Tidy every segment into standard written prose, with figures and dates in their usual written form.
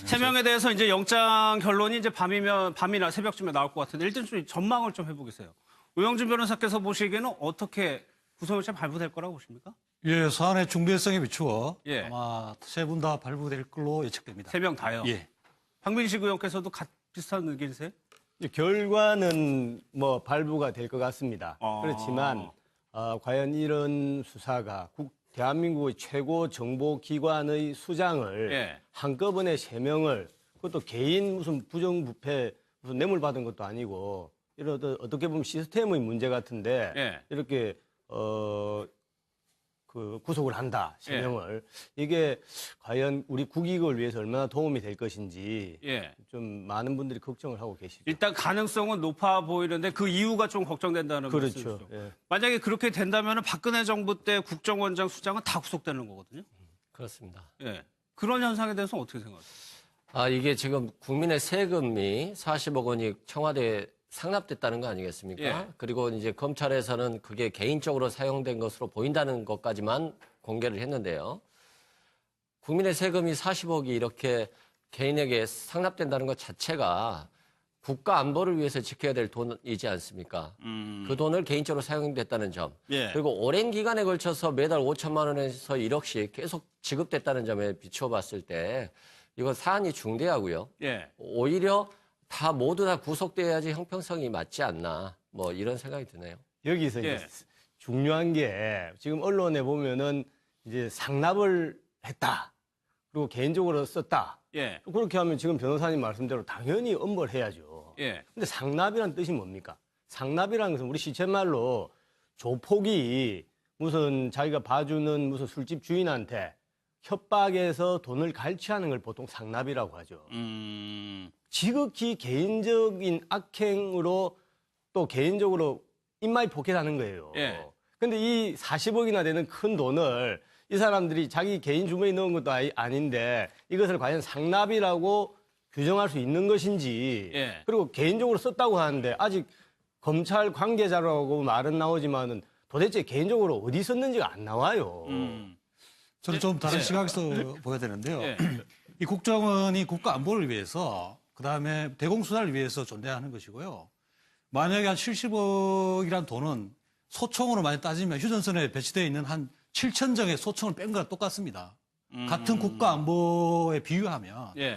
세 명에 대해서 이제 영장 결론이 이제 밤이나 새벽쯤에 나올 것 같은데 일단 좀 전망을 좀 해보겠어요. 오영준 변호사께서 보시기에는 어떻게 구속영장 발부될 거라고 보십니까? 예, 사안의 중대성에 비추어 예. 아마 세 분 다 발부될 걸로 예측됩니다. 세 명 다요. 예. 박민식 의원께서도 비슷한 의견이세요? 결과는 뭐 발부가 될 것 같습니다. 아. 그렇지만 과연 이런 수사가 대한민국의 최고 정보기관의 수장을 예. 한꺼번에 세 명을 그것도 개인 무슨 부정부패 무슨 뇌물 받은 것도 아니고 이런 어떻게 보면 시스템의 문제 같은데 예. 이렇게 구속을 한다 세 예. 명을 이게 과연 우리 국익을 위해서 얼마나 도움이 될 것인지 예. 좀 많은 분들이 걱정을 하고 계시죠. 일단 가능성은 높아 보이는데 그 이유가 좀 걱정된다는 그렇죠. 말씀이죠. 예. 만약에 그렇게 된다면 박근혜 정부 때 국정원장 수장은 다 구속되는 거거든요. 그렇습니다. 예. 그런 현상에 대해서는 어떻게 생각하세요? 이게 지금 국민의 세금이 40억 원이 청와대에 상납됐다는 거 아니겠습니까? 예. 그리고 이제 검찰에서는 그게 개인적으로 사용된 것으로 보인다는 것까지만 공개를 했는데요. 국민의 세금이 40억이 이렇게 개인에게 상납된다는 것 자체가 국가 안보를 위해서 지켜야 될 돈이지 않습니까? 그 돈을 개인적으로 사용됐다는 점. 예. 그리고 오랜 기간에 걸쳐서 매달 5천만 원에서 1억씩 계속 지급됐다는 점에 비추어 봤을 때 이건 사안이 중대하고요. 예. 오히려 모두 다 구속돼야지 형평성이 맞지 않나. 뭐 이런 생각이 드네요. 여기서 예. 이제 중요한 게 지금 언론에 보면은 이제 상납을 했다. 그리고 개인적으로 썼다. 예. 그렇게 하면 지금 변호사님 말씀대로 당연히 엄벌해야죠. 예. 근데 상납이란 뜻이 뭡니까? 상납이라는 것은 우리 시쳇말로 조폭이 무슨 자기가 봐주는 무슨 술집 주인한테 협박해서 돈을 갈취하는 걸 보통 상납이라고 하죠. 지극히 개인적인 악행으로 또 개인적으로 인마이 포켓하는 거예요. 예. 근데 이 40억이나 되는 큰 돈을 이 사람들이 자기 개인 주머니에 넣은 것도 아닌데 이것을 과연 상납이라고 규정할 수 있는 것인지 예. 그리고 개인적으로 썼다고 하는데 아직 검찰 관계자라고 말은 나오지만은 도대체 개인적으로 어디 썼는지가 안 나와요. 저는 좀 다른 예. 시각에서 보여야 되는데요. 예. 이 국정원이 국가 안보를 위해서 그다음에 대공수사를 위해서 존재하는 것이고요. 만약에 한 70억이란 돈은 소총으로 많이 따지면 휴전선에 배치되어 있는 한 7,000정의 소총을 뺀 거랑 똑같습니다. 같은 국가 안보에 비유하면 예.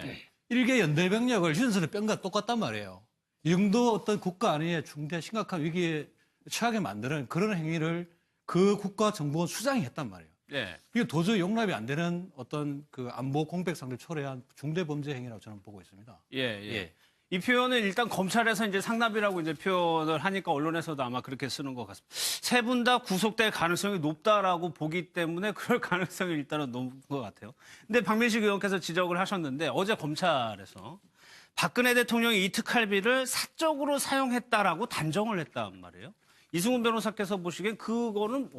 일개 연대병력을 휴전선에 뺀 거랑 똑같단 말이에요. 이 정도 어떤 국가 안위의 중대 심각한 위기에 처하게 만드는 그런 행위를 그 국가정보원 수장이 했단 말이에요. 예. 이게 도저히 용납이 안 되는 어떤 그 안보 공백상을 초래한 중대 범죄 행위라고 저는 보고 있습니다. 예, 예. 이 표현은 일단 검찰에서 이제 상납이라고 이제 표현을 하니까 언론에서도 아마 그렇게 쓰는 것 같습니다. 세 분 다 구속될 가능성이 높다라고 보기 때문에 그럴 가능성이 일단은 높은 것 같아요. 근데 박민식 의원께서 지적을 하셨는데 어제 검찰에서 박근혜 대통령이 이 특활비를 사적으로 사용했다라고 단정을 했단 말이에요. 이승훈 변호사께서 보시기엔 그거는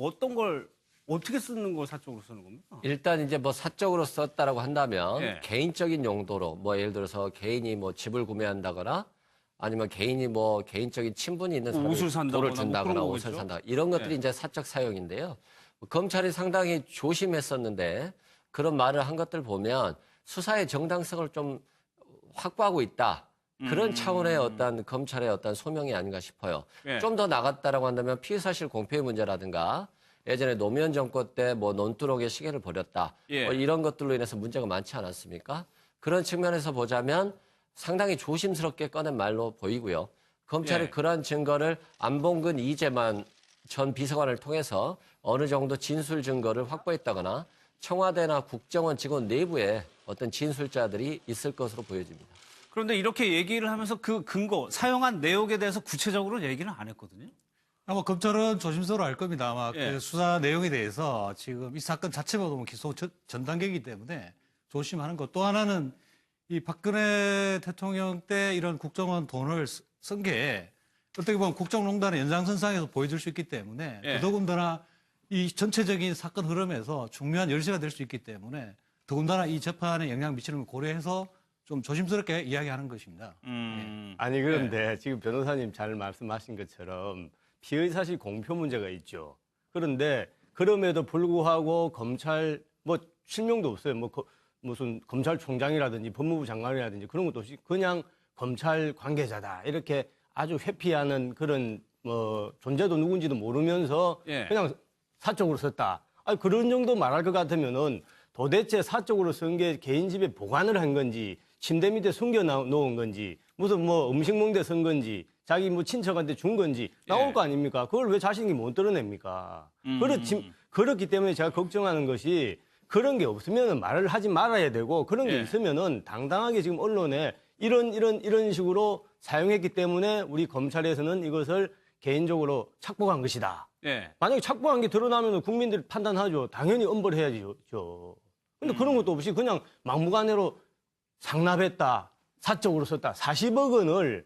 어떻게 쓰는 걸 사적으로 쓰는 겁니까? 일단 이제 뭐 사적으로 썼다라고 한다면 예. 개인적인 용도로 뭐 예를 들어서 개인이 뭐 집을 구매한다거나 아니면 개인이 뭐 개인적인 친분이 있는 사람이 옷을 산다거나 돈을 뭐 준다거나 그런 옷을 거겠죠? 산다 이런 것들이 예. 이제 사적 사용인데요. 검찰이 상당히 조심했었는데 그런 말을 한 것들 보면 수사의 정당성을 좀 확보하고 있다. 그런 차원의 어떤 검찰의 어떤 소명이 아닌가 싶어요. 예. 좀 더 나갔다라고 한다면 피해사실 공표의 문제라든가 예전에 노무현 정권 때 뭐 논두렁의 시계를 버렸다. 예. 뭐 이런 것들로 인해서 문제가 많지 않았습니까? 그런 측면에서 보자면 상당히 조심스럽게 꺼낸 말로 보이고요. 검찰이 예. 그러한 증거를 안봉근 이재만 전 비서관을 통해서 어느 정도 진술 증거를 확보했다거나 청와대나 국정원 직원 내부에 어떤 진술자들이 있을 것으로 보여집니다. 그런데 이렇게 얘기를 하면서 그 근거, 사용한 내용에 대해서 구체적으로 얘기는 안 했거든요. 아마 검찰은 조심스러워 할 겁니다. 아마 예. 그 수사 내용에 대해서 지금 이 사건 자체가 보면 기소 전 단계이기 때문에 조심하는 것. 또 하나는 이 박근혜 대통령 때 이런 국정원 돈을 쓴 게 어떻게 보면 국정농단의 연장선상에서 보여줄 수 있기 때문에 예. 더더군다나 이 전체적인 사건 흐름에서 중요한 열쇠가 될 수 있기 때문에 더군다나 이 재판에 영향 미치는 걸 고려해서 좀 조심스럽게 이야기하는 것입니다. 아니 그런데 지금 변호사님 잘 말씀하신 것처럼 피의사실 공표 문제가 있죠. 그런데 그럼에도 불구하고 검찰 뭐 실명도 없어요. 뭐 무슨 검찰총장이라든지 법무부 장관이라든지 그런 것도 없이 그냥 검찰 관계자다 이렇게 아주 회피하는 그런 뭐 존재도 누군지도 모르면서 예. 그냥 사적으로 썼다. 아니 그런 정도 말할 것 같으면은 도대체 사적으로 쓴 게 개인 집에 보관을 한 건지 침대 밑에 숨겨 놓은 건지 무슨 뭐 음식 먹는데 쓴 건지 자기 뭐 친척한테 준 건지 나올 예. 거 아닙니까? 그걸 왜 자신이 못 드러냅니까? 그렇기 때문에 제가 걱정하는 것이 그런 게 없으면 말을 하지 말아야 되고 그런 게 예. 있으면은 당당하게 지금 언론에 이런 식으로 사용했기 때문에 우리 검찰에서는 이것을 개인적으로 착복한 것이다. 예. 만약에 착복한 게 드러나면 국민들이 판단하죠. 당연히 엄벌해야죠. 근데 그런 것도 없이 그냥 막무가내로 상납했다. 사적으로 썼다. 40억 원을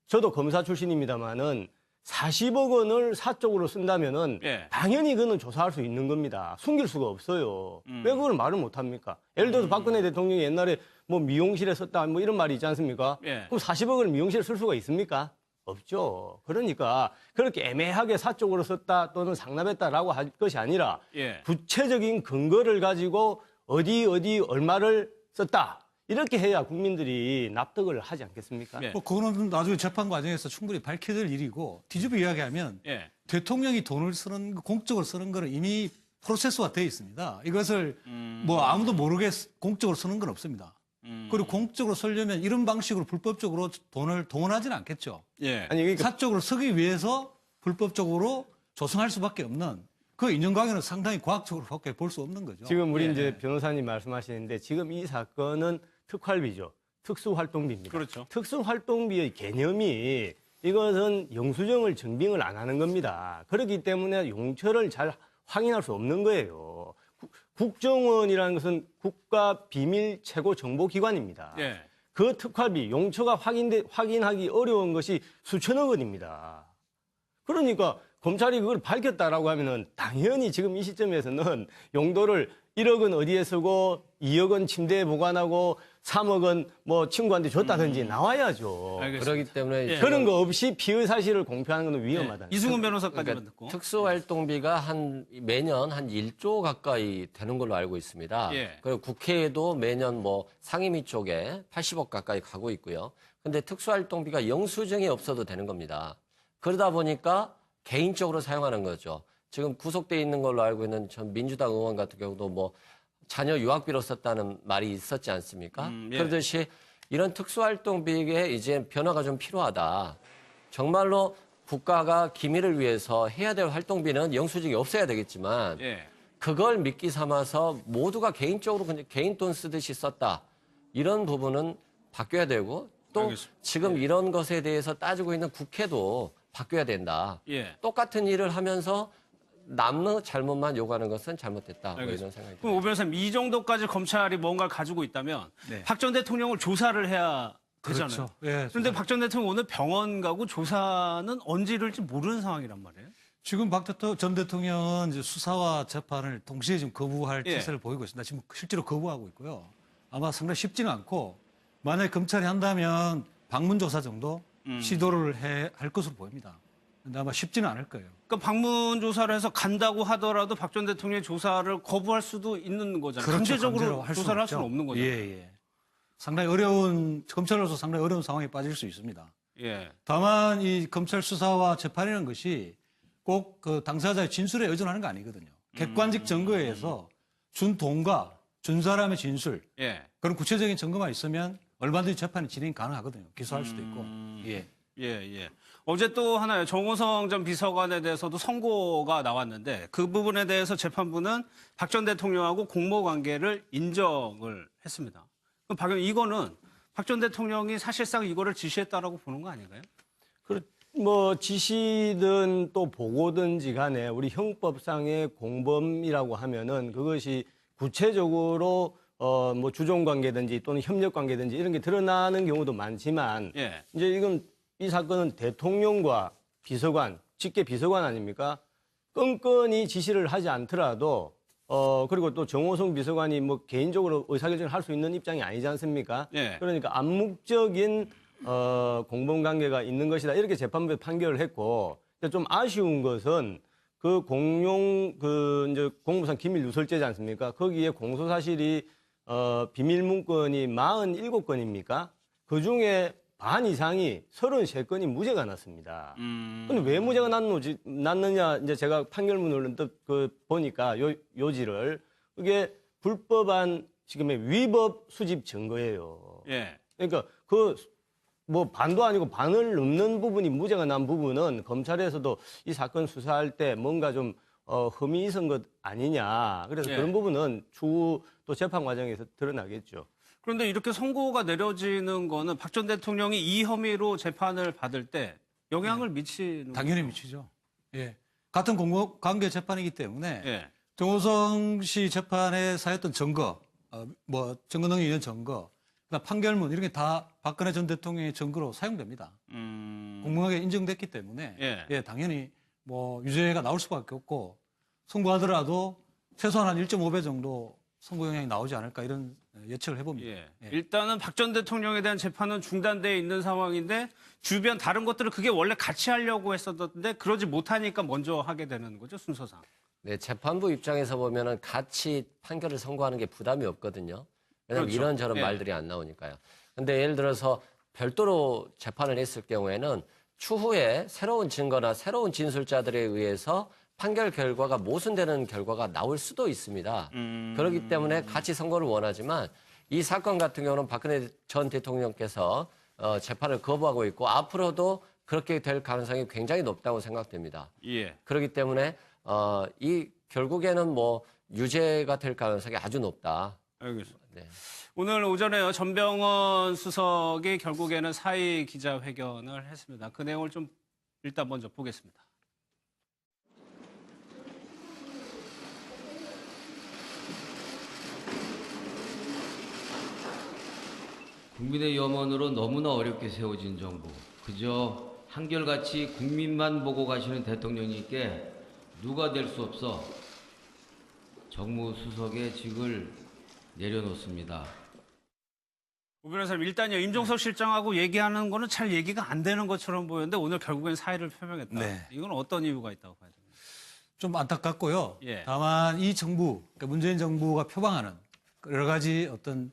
저도 검사 출신입니다만은 40억 원을 사적으로 쓴다면은 예. 당연히 그거는 조사할 수 있는 겁니다. 숨길 수가 없어요. 왜 그걸 말을 못 합니까? 예를 들어서 박근혜 대통령이 옛날에 뭐 미용실에 썼다 뭐 이런 말이 있지 않습니까? 예. 그럼 40억을 미용실에 쓸 수가 있습니까? 없죠. 그러니까 그렇게 애매하게 사적으로 썼다 또는 상납했다라고 할 것이 아니라 예. 구체적인 근거를 가지고 어디 얼마를 썼다. 이렇게 해야 국민들이 납득을 하지 않겠습니까? 예. 뭐 그거는 나중에 재판 과정에서 충분히 밝혀질 일이고 뒤집어 이야기하면 예. 대통령이 돈을 쓰는 공적으로 쓰는 거는 이미 프로세스화 되어 있습니다. 이것을 뭐 아무도 모르게 공적으로 쓰는 건 없습니다. 그리고 공적으로 쓰려면 이런 방식으로 불법적으로 돈을 동원하지는 않겠죠. 예. 아니 그러니까 사적으로 쓰기 위해서 불법적으로 조성할 수밖에 없는 그 인정관계는 상당히 과학적으로밖에 볼 수 없는 거죠. 지금 우리 예. 이제 변호사님 말씀하시는데 지금 이 사건은 특활비죠. 특수활동비입니다. 그렇죠. 특수활동비의 개념이 이것은 영수증을 증빙을 안 하는 겁니다. 그렇기 때문에 용처를 잘 확인할 수 없는 거예요. 국정원이라는 것은 국가 비밀 최고 정보기관입니다. 예. 그 특활비, 용처가 확인하기 어려운 것이 수천억 원입니다. 그러니까 검찰이 그걸 밝혔다라고 하면은 당연히 지금 이 시점에서는 용도를 1억 원 어디에 쓰고 2억 원 침대에 보관하고 3억 원 뭐 친구한테 줬다든지 나와야죠. 알겠습니다. 그렇기 때문에 예. 그런 거 없이 피의 사실을 공표하는 건 위험하다. 이승훈 변호사까지만 그러니까 듣고. 특수활동비가 매년 한 1조 가까이 되는 걸로 알고 있습니다. 예. 그리고 국회에도 매년 뭐 상임위 쪽에 80억 가까이 가고 있고요. 근데 특수활동비가 영수증이 없어도 되는 겁니다. 그러다 보니까 개인적으로 사용하는 거죠. 지금 구속돼 있는 걸로 알고 있는 전 민주당 의원 같은 경우도 뭐 자녀 유학비로 썼다는 말이 있었지 않습니까? 예. 그러듯이 이런 특수활동비에 이제 변화가 좀 필요하다. 정말로 국가가 기밀을 위해서 해야 될 활동비는 영수증이 없어야 되겠지만 예. 그걸 미끼 삼아서 모두가 개인적으로 그냥 개인 돈 쓰듯이 썼다. 이런 부분은 바뀌어야 되고 또 알겠습니다. 지금 이런 것에 대해서 따지고 있는 국회도 바뀌어야 된다. 예. 똑같은 일을 하면서 남의 잘못만 요구하는 것은 잘못됐다. 뭐 이런 생각이 그럼 오 변호사님 이 정도까지 검찰이 뭔가를 가지고 있다면 네. 박 전 대통령을 조사를 해야 되잖아요. 그렇죠. 예, 그런데 박 전 대통령 오늘 병원 가고 조사는 언제 이룰지 모르는 상황이란 말이에요. 지금 박 전 대통령은 이제 수사와 재판을 동시에 지금 거부할 예. 태세를 보이고 있습니다. 지금 실제로 거부하고 있고요. 아마 상당히 쉽지는 않고 만약에 검찰이 한다면 방문 조사 정도 시도를 할 것으로 보입니다. 근데 아마 쉽지는 않을 거예요. 그러니까 방문 조사를 해서 간다고 하더라도 박 전 대통령의 조사를 거부할 수도 있는 거잖아요. 강제적으로 강제로 할 수는 조사를 할 없죠. 수는 없는 거죠. 예. 상당히 검찰로서 상당히 어려운 상황에 빠질 수 있습니다. 예. 다만 이 검찰 수사와 재판이라는 것이 꼭 그 당사자의 진술에 의존하는 거 아니거든요. 객관적 증거에 의해서 준 돈과 준 사람의 진술 예. 그런 구체적인 증거만 있으면 얼마든지 재판이 진행이 가능하거든요. 기소할 수도 있고. 예. 예. 어제 또 하나요. 정호성 전 비서관에 대해서도 선고가 나왔는데 그 부분에 대해서 재판부는 박 전 대통령하고 공모 관계를 인정을 했습니다. 그럼 박 의원 이거는 박 전 대통령이 사실상 이거를 지시했다라고 보는 거 아닌가요? 뭐 지시든 또 보고든지 간에 우리 형법상의 공범이라고 하면은 그것이 구체적으로 뭐 주종 관계든지 또는 협력 관계든지 이런 게 드러나는 경우도 많지만 예. 이제 이 사건은 대통령과 비서관, 직계 비서관 아닙니까? 끈끈이 지시를 하지 않더라도 그리고 또 정호성 비서관이 뭐 개인적으로 의사결정을 할 수 있는 입장이 아니지 않습니까? 예. 그러니까 암묵적인 공범 관계가 있는 것이다. 이렇게 재판부에 판결을 했고 좀 아쉬운 것은 그 공용 이제 공무상 기밀 누설죄지 않습니까? 거기에 공소 사실이 비밀 문건이 47건입니까? 그 중에 반 이상이 33건이 무죄가 났습니다. 근데 왜 무죄가 났느냐, 이제 제가 판결문을 보니까 요지를, 그게 불법한 지금의 위법 수집 증거예요. 예. 그러니까 뭐 반도 아니고 반을 넘는 부분이 무죄가 난 부분은 검찰에서도 이 사건 수사할 때 뭔가 좀 흠이 있은 것 아니냐. 그래서 예. 그런 부분은 추후 또 재판 과정에서 드러나겠죠. 그런데 이렇게 선고가 내려지는 거는 박 전 대통령이 이 혐의로 재판을 받을 때 영향을 미치는 당연히 미치죠. 예. 같은 공무관계 재판이기 때문에 예. 정호성 씨 재판에 사였던 증거, 뭐 증거 능력 있는 증거, 그다음 판결문 이런 게 다 박근혜 전 대통령의 증거로 사용됩니다. 공무원에게 인정됐기 때문에 예. 당연히 뭐 유죄가 나올 수밖에 없고 선고하더라도 최소한 한 1.5배 정도 선고 영향이 나오지 않을까 이런 예측을 해봅니다. 예. 예. 일단은 박 전 대통령에 대한 재판은 중단돼 있는 상황인데 주변 다른 것들을 그게 원래 같이 하려고 했었는데 그러지 못하니까 먼저 하게 되는 거죠, 순서상. 네, 재판부 입장에서 보면은 같이 판결을 선고하는 게 부담이 없거든요. 왜냐하면 그렇죠. 이런저런 예. 말들이 안 나오니까요. 근데 예를 들어서 별도로 재판을 했을 경우에는 추후에 새로운 증거나 새로운 진술자들에 의해서 판결 결과가 모순되는 결과가 나올 수도 있습니다. 그렇기 때문에 같이 선고를 원하지만 이 사건 같은 경우는 박근혜 전 대통령께서 재판을 거부하고 있고 앞으로도 그렇게 될 가능성이 굉장히 높다고 생각됩니다. 예. 그렇기 때문에 이 결국에는 뭐 유죄가 될 가능성이 아주 높다. 알겠습니다. 네. 오늘 오전에요, 전병헌 수석이 결국에는 사의 기자회견을 했습니다. 그 내용을 좀 일단 먼저 보겠습니다. 국민의 염원으로 너무나 어렵게 세워진 정부, 그저 한결같이 국민만 보고 가시는 대통령님께 누가 될 수 없어 정무수석의 직을 내려놓습니다. 오 변호사님, 일단요, 임종석 실장하고 얘기하는 거는 잘 얘기가 안 되는 것처럼 보였는데 오늘 결국엔 사의를 표명했다. 네. 이건 어떤 이유가 있다고 봐야 됩니까? 좀 안타깝고요. 예. 다만 이 정부, 그러니까 문재인 정부가 표방하는 여러 가지 어떤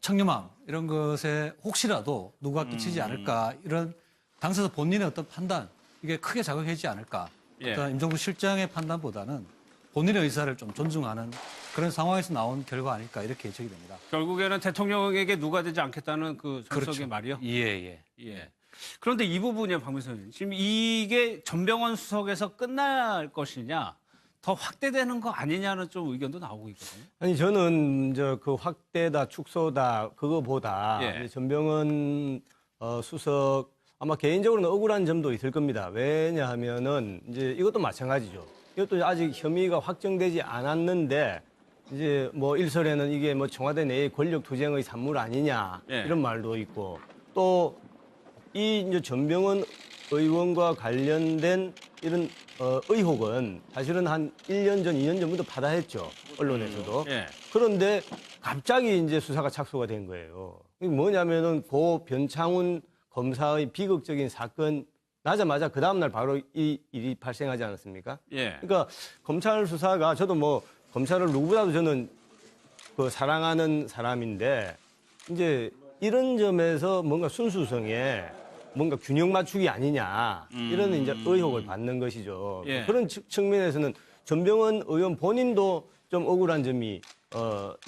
청렴함 이런 것에 혹시라도 누가 끼치지 않을까 이런 당사자 본인의 어떤 판단 이게 크게 자극하지 않을까. 예. 어떤 임종국 실장의 판단보다는 본인의 의사를 좀 존중하는 그런 상황에서 나온 결과 아닐까 이렇게 예측이 됩니다. 결국에는 대통령에게 누가 되지 않겠다는 그 정석의 그렇죠. 말이요? 예. 예. 그런데 이 부분이요, 박 변호사님. 지금 이게 전병헌 수석에서 끝날 것이냐, 더 확대되는 거 아니냐는 좀 의견도 나오고 있거든요. 아니, 저는 그 확대다, 축소다, 그거보다 예. 전병헌 수석 아마 개인적으로는 억울한 점도 있을 겁니다. 왜냐하면은 이제 이것도 마찬가지죠. 이것도 아직 혐의가 확정되지 않았는데 이제 뭐 일설에는 이게 뭐 청와대 내의 권력 투쟁의 산물 아니냐 예. 이런 말도 있고 또 이 이제 전병헌 의원과 관련된 이런 의혹은 사실은 한 1년 전, 2년 전부터 받아했죠. 언론에서도. 예. 그런데 갑자기 이제 수사가 착수가 된 거예요. 이게 뭐냐면은 고 변창훈 검사의 비극적인 사건 나자마자 그 다음날 바로 이 일이 발생하지 않았습니까? 예. 그러니까 검찰 수사가 저도 뭐 검찰을 누구보다도 저는 그 사랑하는 사람인데 이제 이런 점에서 뭔가 순수성에 뭔가 균형 맞추기 아니냐 이런 이제 의혹을 받는 것이죠. 예. 그런 측면에서는 전병헌 의원 본인도 좀 억울한 점이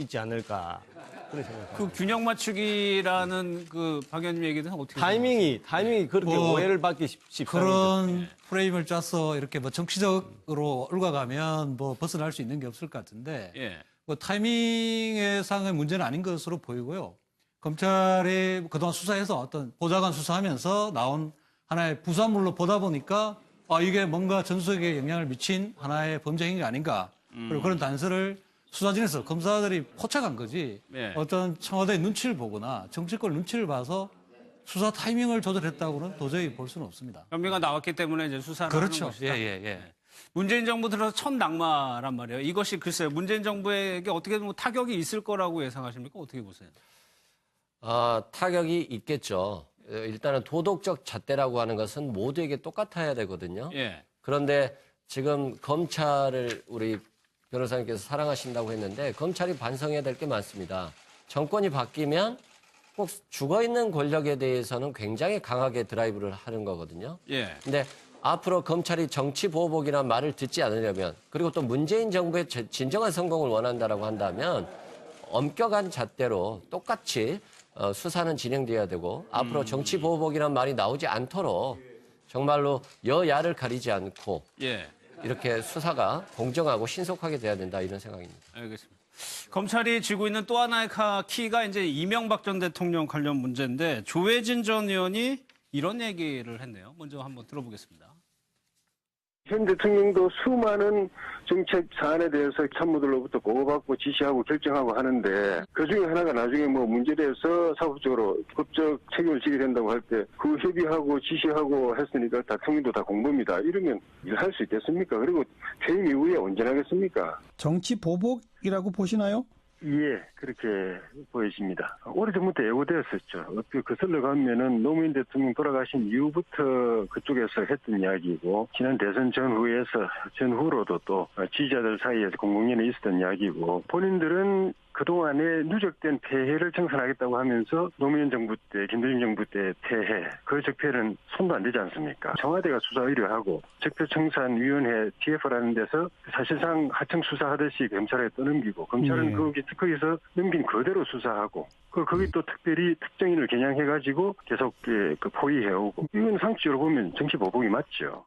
있지 않을까 그런 생각합니다. 그 균형 맞추기라는 그 박 의원님 얘기는 어떻게 타이밍이 그렇게 뭐 오해를 받기 쉽습니다. 그런 프레임을 짜서 이렇게 뭐 정치적으로 얽어가면 뭐 벗어날 수 있는 게 없을 것 같은데 예. 뭐 타이밍의 상의 문제는 아닌 것으로 보이고요. 검찰이 그동안 수사해서 어떤 보좌관 수사하면서 나온 하나의 부산물로 보다 보니까 이게 뭔가 전수에게 영향을 미친 하나의 범죄 행위 아닌가. 그리고 그런 단서를 수사진에서 검사들이 포착한 거지. 예. 어떤 청와대 눈치를 보거나 정치권 눈치를 봐서 수사 타이밍을 조절했다고는 도저히 볼 수는 없습니다. 혐의가 나왔기 때문에 이제 수사를 그렇죠. 하는 것이다. 예. 문재인 정부 들어서 첫 낙마란 말이에요. 이것이 글쎄요, 문재인 정부에게 어떻게 뭐 타격이 있을 거라고 예상하십니까? 어떻게 보세요? 타격이 있겠죠. 일단은 도덕적 잣대라고 하는 것은 모두에게 똑같아야 되거든요. 예. 그런데 지금 검찰을 우리 변호사님께서 사랑하신다고 했는데 검찰이 반성해야 될 게 많습니다. 정권이 바뀌면 꼭 죽어있는 권력에 대해서는 굉장히 강하게 드라이브를 하는 거거든요. 예. 근데 앞으로 검찰이 정치 보복이라는 말을 듣지 않으려면 그리고 또 문재인 정부의 진정한 성공을 원한다라고 한다면 엄격한 잣대로 똑같이 수사는 진행돼야 되고 앞으로 정치 보복이라는 말이 나오지 않도록 정말로 여야를 가리지 않고 예. 이렇게 수사가 공정하고 신속하게 돼야 된다 이런 생각입니다. 알겠습니다. 검찰이 쥐고 있는 또 하나의 키가 이제 이명박 전 대통령 관련 문제인데 조혜진 전 의원이 이런 얘기를 했네요. 먼저 한번 들어보겠습니다. 현 대통령도 수많은 정책 사안에 대해서 참모들로부터 보고받고 지시하고 결정하고 하는데 그중에 하나가 나중에 뭐 문제돼서 사법적으로 법적 책임을 지게 된다고 할 때 그 협의하고 지시하고 했으니까 대통령도 다 공범이다. 이러면 일할 수 있겠습니까? 그리고 퇴임 이후에 온전하겠습니까? 정치 보복이라고 보시나요? 예, 그렇게 보여집니다. 오래전부터 예고되었었죠. 어떻게 거슬러 가면은 노무현 대통령 돌아가신 이후부터 그쪽에서 했던 이야기고, 지난 대선 전후로도 또 지지자들 사이에서 공공연히 있었던 이야기고, 본인들은 그동안에 누적된 폐해를 청산하겠다고 하면서 노무현 정부 때, 김대중 정부 때 폐해, 그 적폐는 손도 안 대지 않습니까? 청와대가 수사 의뢰하고 적폐청산위원회 TF라는 데서 사실상 하청 수사하듯이 검찰에 떠넘기고 검찰은 거기서 넘긴 그대로 수사하고 거기 또 특별히 특정인을 겨냥해가지고 계속 그 포위해오고 이건 상식적으로 보면 정치 보복이 맞죠.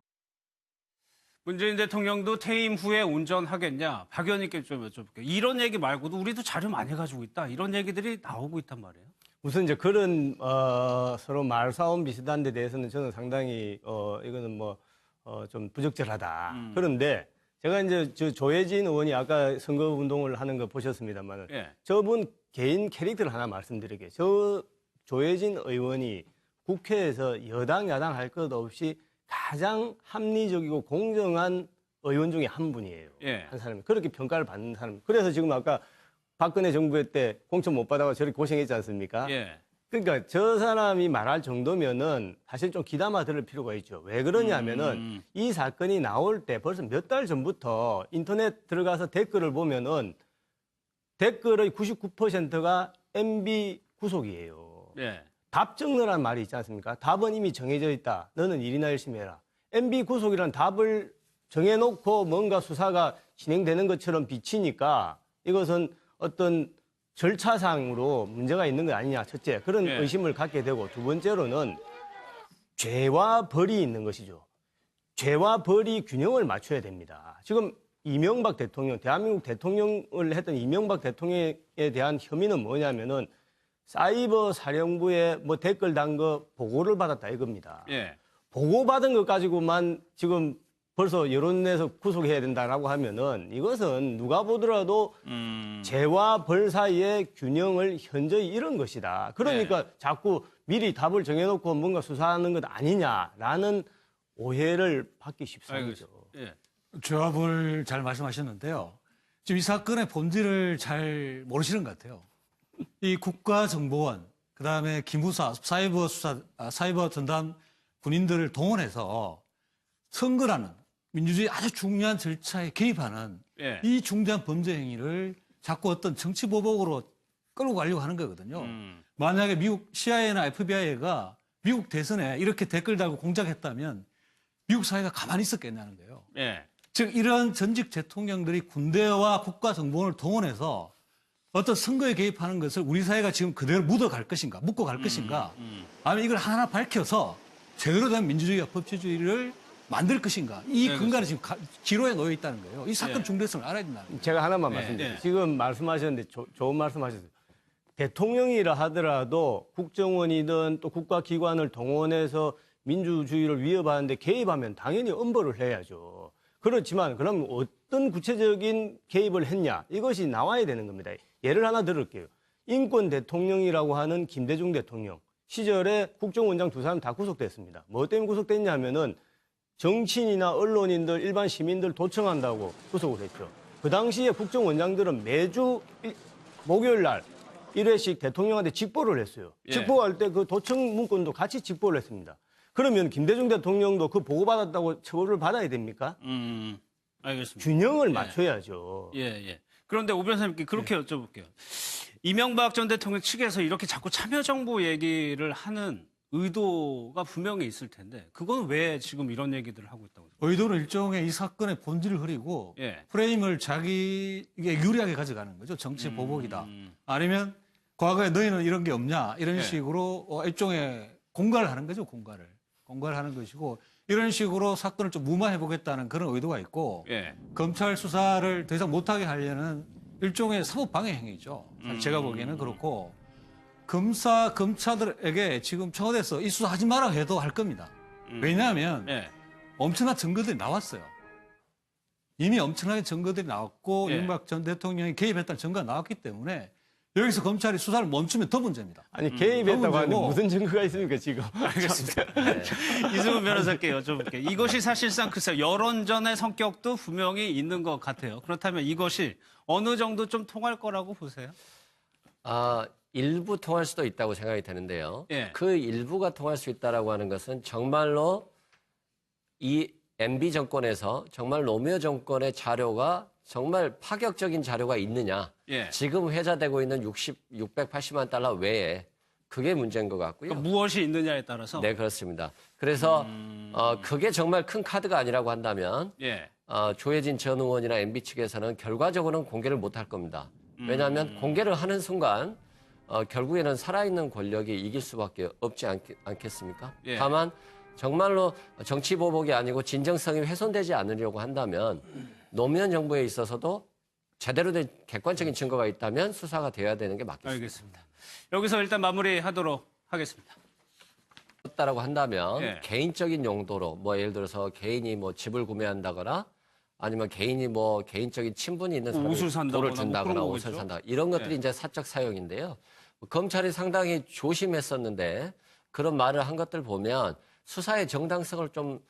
문재인 대통령도 퇴임 후에 온전하겠냐? 박 의원님께 좀 여쭤볼게요. 이런 얘기 말고도 우리도 자료 많이 가지고 있다. 이런 얘기들이 나오고 있단 말이에요. 우선 이제 그런 서로 말싸움 비슷한 데 대해서는 저는 상당히 이거는 좀 부적절하다. 그런데 제가 이제 조혜진 의원이 아까 선거 운동을 하는 거 보셨습니다만 예. 저분 개인 캐릭터를 하나 말씀드릴게요. 조혜진 의원이 국회에서 여당 야당 할 것 없이 가장 합리적이고 공정한 의원 중에 한 분이에요. 예. 한 사람이. 그렇게 평가를 받는 사람. 그래서 지금 아까 박근혜 정부 때 공천 못 받아가 저렇게 고생했지 않습니까? 예. 그러니까 저 사람이 말할 정도면은 사실 좀 귀담아 들을 필요가 있죠. 왜 그러냐면은 이 사건이 나올 때 벌써 몇 달 전부터 인터넷 들어가서 댓글을 보면은 댓글의 99%가 MB 구속이에요. 예. 답 적느라는 말이 있지 않습니까? 답은 이미 정해져 있다. 너는 일이나 열심히 해라. MB 구속이라는 답을 정해놓고 뭔가 수사가 진행되는 것처럼 비치니까 이것은 어떤 절차상으로 문제가 있는 거 아니냐. 첫째, 그런 예. 의심을 갖게 되고 두 번째로는 죄와 벌이 있는 것이죠. 죄와 벌이 균형을 맞춰야 됩니다. 지금 이명박 대통령, 대한민국 대통령을 했던 이명박 대통령에 대한 혐의는 뭐냐면은 사이버 사령부에 뭐 댓글 단 거 보고를 받았다 이겁니다. 예. 보고받은 것 가지고만 지금 벌써 여론내에서 구속해야 된다라고 하면은 이것은 누가 보더라도 죄와 벌 사이의 균형을 현저히 잃은 것이다. 그러니까 자꾸 미리 답을 정해놓고 뭔가 수사하는 것 아니냐라는 오해를 받기 쉽습니다. 예. 조합을 잘 말씀하셨는데요. 지금 이 사건의 본질을 잘 모르시는 것 같아요. 이 국가정보원, 그다음에 기무사, 사이버 수사, 사이버 전담 군인들을 동원해서 선거라는 민주주의 아주 중요한 절차에 개입하는 예. 이 중대한 범죄 행위를 자꾸 어떤 정치 보복으로 끌고 가려고 하는 거거든요. 만약에 미국 CIA나 FBI가 미국 대선에 이렇게 댓글 달고 공작했다면 미국 사회가 가만히 있었겠냐는 거예요. 예. 즉 이런 전직 대통령들이 군대와 국가정보원을 동원해서 어떤 선거에 개입하는 것을 우리 사회가 지금 그대로 묻어갈 것인가, 묻고 갈 것인가, 아니면 이걸 하나 밝혀서 제대로 된 민주주의와 법치주의를 만들 것인가. 이 근간이 지금 기로에 놓여 있다는 거예요. 이 사건 중대성을 알아야 된다는 거예요. 제가 하나만 말씀드릴게요. 지금 말씀하셨는데 좋은 말씀하셨어요. 대통령이라 하더라도 국정원이든 또 국가기관을 동원해서 민주주의를 위협하는데 개입하면 당연히 엄벌을 해야죠. 그렇지만 그럼 어떤 구체적인 개입을 했냐 이것이 나와야 되는 겁니다. 예를 하나 들을게요. 인권 대통령이라고 하는 김대중 대통령 시절에 국정원장 두 사람 다 구속됐습니다. 뭐 때문에 구속됐냐면은 정치인이나 언론인들 일반 시민들 도청한다고 구속을 했죠. 그 당시에 국정원장들은 매주 목요일 날 1회씩 대통령한테 직보를 했어요. 예. 직보할 때 그 도청 문건도 같이 직보를 했습니다. 그러면 김대중 대통령도 그 보고받았다고 처벌을 받아야 됩니까? 알겠습니다. 균형을 맞춰야죠. 예, 예. 그런데 오 변호사님께 그렇게 여쭤볼게요. 이명박 전 대통령 측에서 이렇게 자꾸 참여정부 얘기를 하는 의도가 분명히 있을 텐데 그건 왜 지금 이런 얘기들을 하고 있다고 생각해요? 의도는 일종의 이 사건의 본질을 흐리고 예. 프레임을 자기에게 유리하게 가져가는 거죠. 정치 보복이다. 아니면 과거에 너희는 이런 게 없냐 이런 예. 식으로 일종의 공갈을 하는 거죠. 공갈을 하는 것이고 이런 식으로 사건을 좀 무마해 보겠다는 그런 의도가 있고 예. 검찰 수사를 더 이상 못하게 하려는 일종의 사법 방해 행위죠. 제가 보기에는 그렇고 검사들에게 지금 청와대에서 이 수사하지 마라 해도 할 겁니다. 왜냐하면 예. 엄청난 증거들이 나왔어요. 이미 엄청나게 증거들이 나왔고 예. 이명박 전 대통령이 개입했다는 증거가 나왔기 때문에 여기서 검찰이 수사를 멈추면 더 문제입니다. 아니 개입했다고 하는데 문제고. 무슨 증거가 있습니까 지금? 알겠습니다. 이승훈 변호사께 여쭤볼게요. 이것이 사실상 글쎄요. 여론전의 성격도 분명히 있는 것 같아요. 그렇다면 이것이 어느 정도 좀 통할 거라고 보세요? 일부 통할 수도 있다고 생각이 되는데요. 예. 그 일부가 통할 수 있다라고 하는 것은 정말로 이 MB 정권에서 정말 노무현 정권의 자료가 정말 파격적인 자료가 있느냐. 예. 지금 회자되고 있는 680만 달러 외에 그게 문제인 것 같고요. 그러니까 무엇이 있느냐에 따라서. 네, 그렇습니다. 그래서 그게 정말 큰 카드가 아니라고 한다면 예. 조혜진 전 의원이나 MB 측에서는 결과적으로는 공개를 못할 겁니다. 왜냐하면 공개를 하는 순간 결국에는 살아있는 권력이 이길 수밖에 없지 않겠습니까? 예. 다만 정말로 정치 보복이 아니고 진정성이 훼손되지 않으려고 한다면 노무현 정부에 있어서도 제대로 된 객관적인 증거가 있다면 수사가 돼야 되는 게 맞겠습니다. 알겠습니다. 여기서 일단 마무리하도록 하겠습니다. 다라고 한다면 예. 개인적인 용도로 뭐 예를 들어서 개인이 뭐 집을 구매한다거나 아니면 개인이 뭐 개인적인 친분이 있는 사람이 옷을 산다거나 돈을 뭐 준다거나 그런 옷을 거겠죠? 산다 이런 것들이 예. 이제 사적 사용인데요. 검찰이 상당히 조심했었는데 그런 말을 한 것들 보면 수사의 정당성을 좀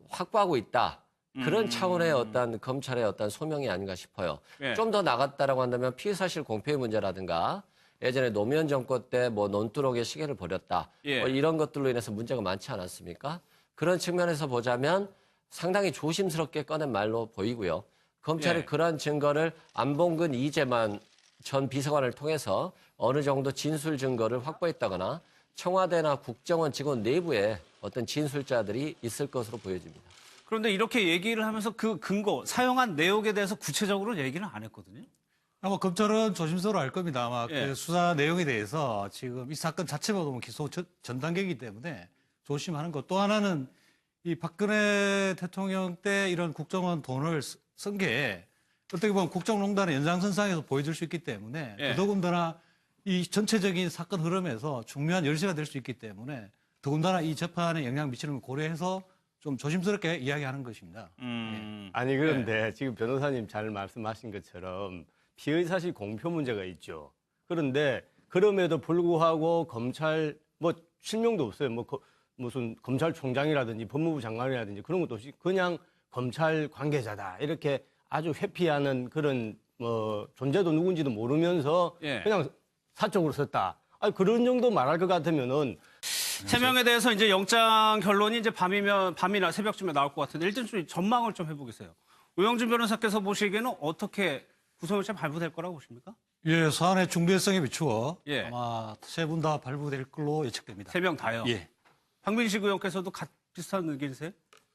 확보하고 있다. 그런 차원의 어떤 검찰의 어떤 소명이 아닌가 싶어요. 예. 좀 더 나갔다라고 한다면 피의사실 공표의 문제라든가 예전에 노무현 정권 때 뭐 논두렁의 시계를 버렸다. 예. 뭐 이런 것들로 인해서 문제가 많지 않았습니까? 그런 측면에서 보자면 상당히 조심스럽게 꺼낸 말로 보이고요. 검찰이 예. 그러한 증거를 안봉근 이재만 전 비서관을 통해서 어느 정도 진술 증거를 확보했다거나 청와대나 국정원 직원 내부에 어떤 진술자들이 있을 것으로 보여집니다. 그런데 이렇게 얘기를 하면서 그 근거, 사용한 내용에 대해서 구체적으로 얘기는 안 했거든요. 아마 검찰은 조심스러워 할 겁니다. 아마 예. 그 수사 내용에 대해서 지금 이 사건 자체가 보면 기소 전 단계이기 때문에 조심하는 것. 또 하나는 이 박근혜 대통령 때 이런 국정원 돈을 쓴 게 어떻게 보면 국정농단의 연장선상에서 보여줄 수 있기 때문에 예. 더더군다나 이 전체적인 사건 흐름에서 중요한 열쇠가 될 수 있기 때문에 더군다나 이 재판에 영향 미치는 걸 고려해서 좀 조심스럽게 이야기하는 것입니다. 아니 그런데 지금 변호사님 잘 말씀하신 것처럼 피의사실 공표 문제가 있죠. 그런데 그럼에도 불구하고 검찰 뭐 실명도 없어요. 뭐 무슨 검찰총장이라든지 법무부 장관이라든지 그런 것도 없이 그냥 검찰 관계자다 이렇게 아주 회피하는 그런 뭐 존재도 누군지도 모르면서 예. 그냥 사적으로 썼다. 아니 그런 정도 말할 것 같으면은 세 명에 대해서 이제 영장 결론이 이제 밤이나 새벽쯤에 나올 것 같은데 일단 좀 전망을 좀 해보겠어요. 오영준 변호사께서 보시기에는 어떻게 구속영장 발부될 거라고 보십니까? 예, 사안의 중대성에 비추어 예. 아마 세 분 다 발부될 걸로 예측됩니다. 세 명 다요. 예. 황민식 의원께서도 비슷한 의견이세요?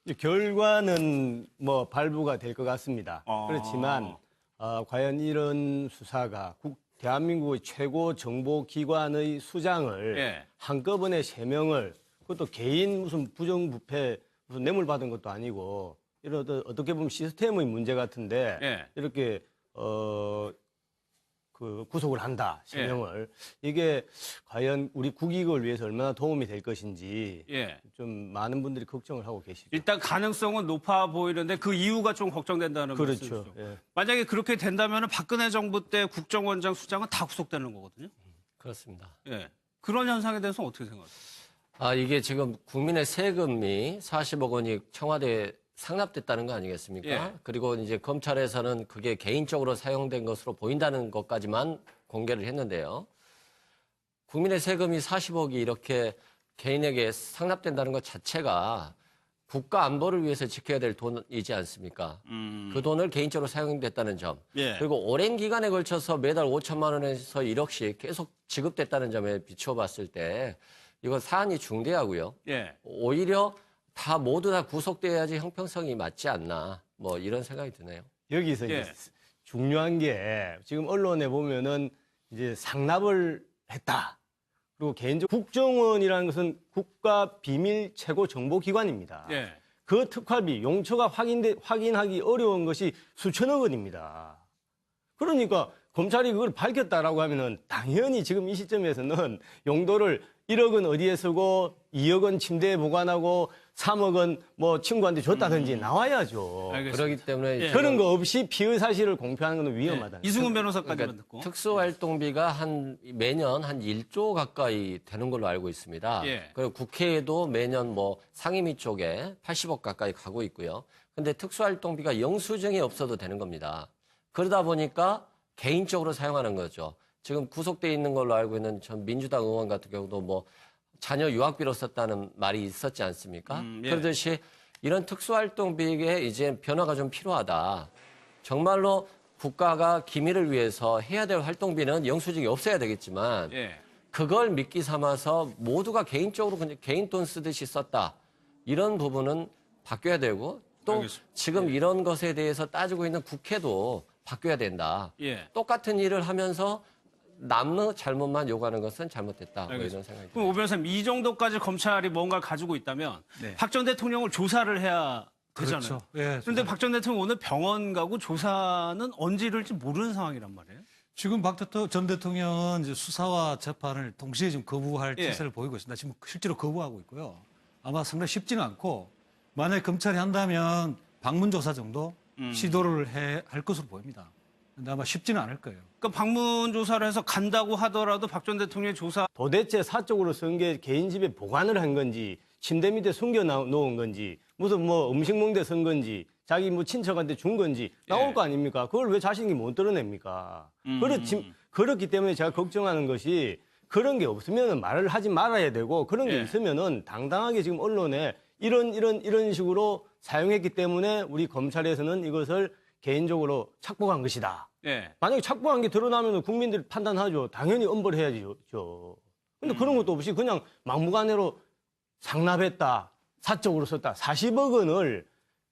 이제 결과는 뭐 발부가 될 것 같습니다. 아. 그렇지만 과연 이런 수사가 대한민국의 최고 정보기관의 수장을 예. 한꺼번에 3명을 그것도 개인 무슨 부정부패 무슨 뇌물 받은 것도 아니고 이런 어떻게 보면 시스템의 문제 같은데 예. 이렇게 그 구속을 한다 예. 3명을 이게 과연 우리 국익을 위해서 얼마나 도움이 될 것인지 예. 좀 많은 분들이 걱정을 하고 계시죠. 일단 가능성은 높아 보이는데 그 이유가 좀 걱정된다는 그렇죠. 말씀이죠. 예. 만약에 그렇게 된다면 박근혜 정부 때 국정원장 수장은 다 구속되는 거거든요. 그렇습니다. 예. 그런 현상에 대해서는 어떻게 생각하세요? 이게 지금 국민의 세금이 40억 원이 청와대에 상납됐다는 거 아니겠습니까? 예. 그리고 이제 검찰에서는 그게 개인적으로 사용된 것으로 보인다는 것까지만 공개를 했는데요. 국민의 세금이 40억이 이렇게 개인에게 상납된다는 것 자체가 국가 안보를 위해서 지켜야 될 돈이지 않습니까? 그 돈을 개인적으로 사용됐다는 점. 예. 그리고 오랜 기간에 걸쳐서 매달 5천만 원에서 1억씩 계속 지급됐다는 점에 비춰봤을 때 이거 사안이 중대하고요. 예. 오히려 모두 다 구속돼야지 형평성이 맞지 않나. 뭐 이런 생각이 드네요. 여기서 예. 이제 중요한 게 지금 언론에 보면은 이제 상납을 했다. 그리고 개인적 국정원이라는 것은 국가 비밀 최고 정보 기관입니다. 예. 그 특활비 용처가 확인하기 어려운 것이 수천억 원입니다. 그러니까 검찰이 그걸 밝혔다라고 하면은 당연히 지금 이 시점에서는 용도를 1억은 어디에 쓰고 2억 원 침대에 보관하고 3억 원 뭐 친구한테 줬다든지 나와야죠. 알겠습니다. 그렇기 때문에 예. 그런 거 없이 피의 사실을 공표하는 건 위험하다. 이승훈 변호사까지만 그러니까 듣고. 특수활동비가 매년 한 1조 가까이 되는 걸로 알고 있습니다. 예. 그리고 국회에도 매년 뭐 상임위 쪽에 80억 가까이 가고 있고요. 근데 특수활동비가 영수증이 없어도 되는 겁니다. 그러다 보니까 개인적으로 사용하는 거죠. 지금 구속돼 있는 걸로 알고 있는 전 민주당 의원 같은 경우도 뭐 자녀 유학비로 썼다는 말이 있었지 않습니까? 예. 그러듯이 이런 특수활동비에 이제 변화가 좀 필요하다. 정말로 국가가 기밀을 위해서 해야 될 활동비는 영수증이 없어야 되겠지만 예. 그걸 미끼 삼아서 모두가 개인적으로 그냥 개인 돈 쓰듯이 썼다. 이런 부분은 바뀌어야 되고 또 알겠습니다. 지금 이런 것에 대해서 따지고 있는 국회도 바뀌어야 된다. 예. 똑같은 일을 하면서 남의 잘못만 요구하는 것은 잘못됐다. 뭐 이런 생각이 그럼 듭니다. 오 변호사님 이 정도까지 검찰이 뭔가를 가지고 있다면 네. 박 전 대통령을 조사를 해야 되잖아요. 그렇죠. 예. 그런데 박 전 대통령 오늘 병원 가고 조사는 언제 이룰지 모르는 상황이란 말이에요. 지금 박 전 대통령은 이제 수사와 재판을 동시에 지금 거부할 예. 태세를 보이고 있습니다. 지금 실제로 거부하고 있고요. 아마 상당히 쉽지는 않고 만약에 검찰이 한다면 방문 조사 정도 시도를 할 것으로 보입니다. 근데 아마 쉽지는 않을 거예요. 그러니까 방문 조사를 해서 간다고 하더라도 박 전 대통령의 조사 도대체 사적으로 쓴 게 개인 집에 보관을 한 건지 침대 밑에 숨겨 놓은 건지 무슨 뭐 음식 먹는데 쓴 건지 자기 뭐 친척한테 준 건지 나올 예. 거 아닙니까? 그걸 왜 자신이 못 드러냅니까? 그렇기 때문에 제가 걱정하는 것이 그런 게 없으면 말을 하지 말아야 되고 그런 게 예. 있으면은 당당하게 지금 언론에 이런 식으로 사용했기 때문에 우리 검찰에서는 이것을 개인적으로 착복한 것이다. 예. 만약에 착복한 게 드러나면 국민들이 판단하죠. 당연히 엄벌해야죠. 근데 그런 것도 없이 그냥 막무가내로 상납했다. 사적으로 썼다. 40억 원을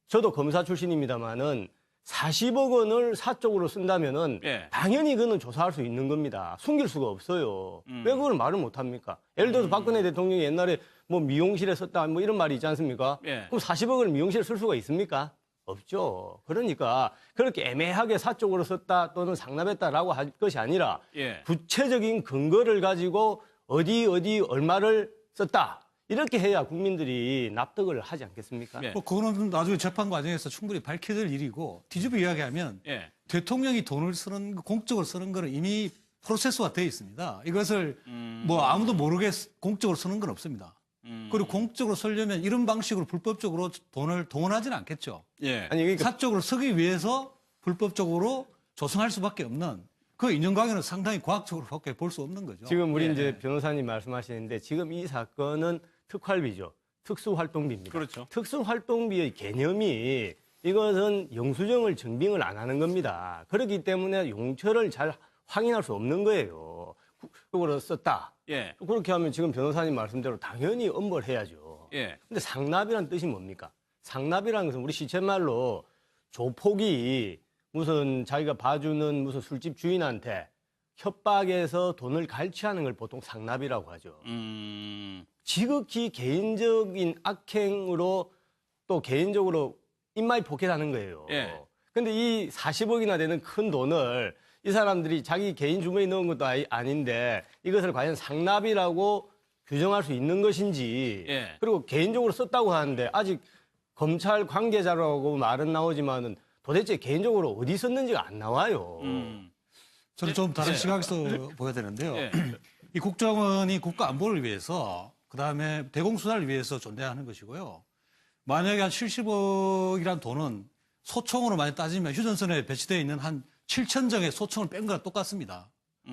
저도 검사 출신입니다만은 40억 원을 사적으로 쓴다면은 예. 당연히 그거는 조사할 수 있는 겁니다. 숨길 수가 없어요. 왜 그걸 말을 못 합니까? 예를 들어서 박근혜 대통령이 옛날에 뭐 미용실에 썼다 뭐 이런 말이 있지 않습니까? 예. 그럼 40억 원을 미용실에 쓸 수가 있습니까? 없죠. 그러니까 그렇게 애매하게 사적으로 썼다 또는 상납했다라고 할 것이 아니라 예. 구체적인 근거를 가지고 어디 얼마를 썼다. 이렇게 해야 국민들이 납득을 하지 않겠습니까? 예. 뭐 그거는 나중에 재판 과정에서 충분히 밝혀질 일이고 뒤집어 이야기하면 예. 대통령이 돈을 쓰는 공적으로 쓰는 거는 이미 프로세스화 되어 있습니다. 이것을 뭐 아무도 모르게 공적으로 쓰는 건 없습니다. 그리고 공적으로 쓰려면 이런 방식으로 불법적으로 돈을 동원하지는 않겠죠. 예. 아니 그러니까 사적으로 쓰기 위해서 불법적으로 조성할 수밖에 없는 그 인정관계는 상당히 과학적으로밖에 볼 수 없는 거죠. 지금 우리 예. 이제 변호사님 말씀하시는데 지금 이 사건은 특활비죠. 특수활동비입니다. 그렇죠. 특수활동비의 개념이 이것은 영수증을 증빙을 안 하는 겁니다. 그렇기 때문에 용처를 잘 확인할 수 없는 거예요. 그거로 썼다. 예. 그렇게 하면 지금 변호사님 말씀대로 당연히 엄벌해야죠. 예. 근데 상납이란 뜻이 뭡니까? 상납이라는 것은 우리 시쳇말로 조폭이 무슨 자기가 봐주는 무슨 술집 주인한테 협박해서 돈을 갈취하는 걸 보통 상납이라고 하죠. 지극히 개인적인 악행으로 또 개인적으로 인마이 포켓하는 거예요. 예. 근데 이 40억이나 되는 큰 돈을 이 사람들이 자기 개인 주머니에 넣은 것도 아닌데 이것을 과연 상납이라고 규정할 수 있는 것인지 예. 그리고 개인적으로 썼다고 하는데 아직 검찰 관계자라고 말은 나오지만은 도대체 개인적으로 어디 썼는지가 안 나와요. 저는 좀 다른 예. 시각에서 보여야 되는데요. 예. 이 국정원이 국가 안보를 위해서 그다음에 대공수사를 위해서 존재하는 것이고요. 만약에 한 70억이란 돈은 소총으로 많이 따지면 휴전선에 배치되어 있는 한 7,000정의 소총을 뺀 거랑 똑같습니다.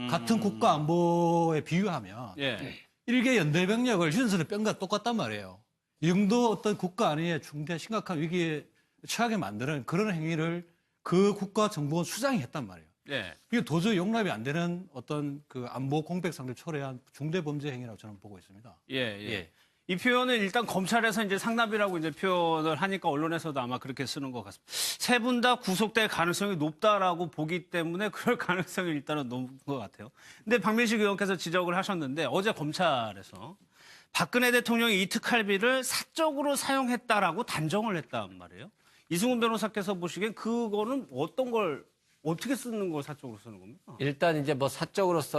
같은 국가 안보에 비유하면 예. 일개 연대 병력을 휴전선에 뺀 거랑 똑같단 말이에요. 이 정도 어떤 국가 안위에 중대 심각한 위기에 처하게 만드는 그런 행위를 그 국가 정보원 수장이 했단 말이에요. 예. 이게 도저히 용납이 안 되는 어떤 그 안보 공백 상태를 초래한 중대 범죄 행위라고 저는 보고 있습니다. 예, 예. 예. 이 표현은 일단 검찰에서 이제 상납이라고 이제 표현을 하니까 언론에서도 아마 그렇게 쓰는 것 같습니다. 세 분 다 구속될 가능성이 높다라고 보기 때문에 그럴 가능성이 일단은 높은 것 같아요. 근데 박민식 의원께서 지적을 하셨는데 어제 검찰에서 박근혜 대통령이 이 특활비를 사적으로 사용했다라고 단정을 했단 말이에요. 이승훈 변호사께서 보시기엔 그거는 어떤 걸 어떻게 쓰는 걸 사적으로 쓰는 겁니까? 일단 이제 뭐 사적으로 써